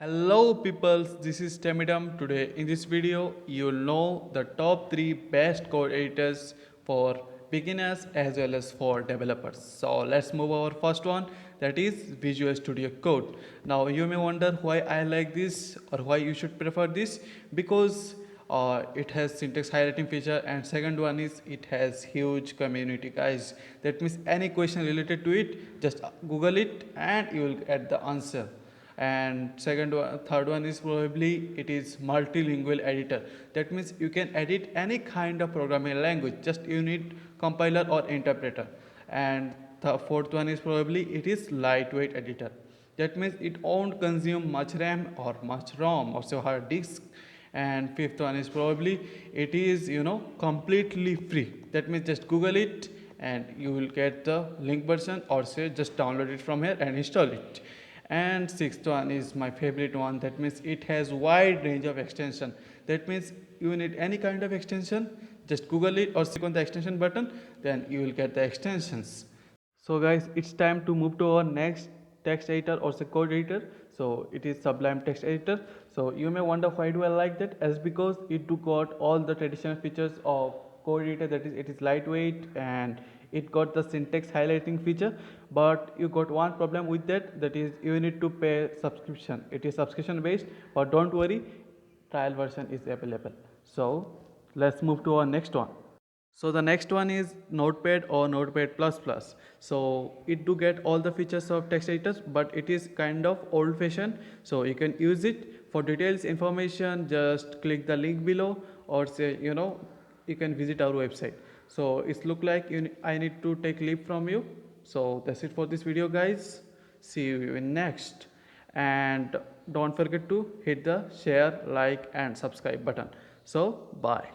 Hello peoples, this is Themidom. Today in this video you will know the top 3 best code editors for beginners as well as for developers. So let's move our first one, that is Visual Studio Code. Now you may wonder why I like this or why you should prefer this, because it has syntax highlighting feature, and second one is it has huge community, guys. That means any question related to it, just Google it and you will get the answer. And third one is probably it is multilingual editor. That means you can edit any kind of programming language, just you need compiler or interpreter. And the fourth one is probably it is lightweight editor. That means it won't consume much RAM or much ROM or so hard disk. And fifth one is probably it is completely free. That means just Google it and you will get the link version, or say just download it from here and install it. And sixth one is my favorite one, that means it has wide range of extension. That means you need any kind of extension, just Google it or click on the extension button, then you will get the extensions. So guys, it's time to move to our next text editor or say code editor. So it is Sublime Text Editor. So you may wonder why do I like that, as because it took out all the traditional features of code editor, that is it is lightweight and it got the syntax highlighting feature. But you got one problem with that, that is you need to pay subscription. It is subscription based, but don't worry, trial version is available. So let's move to our next one. So the next one is Notepad or Notepad++. So it do get all the features of text editors, but it is kind of old fashioned. So you can use it for details information, just click the link below, or say you can visit our website. So it's look like I need to take leave from you. So that's it for this video, guys. See you in next, and don't forget to hit the share, like and subscribe button. So bye.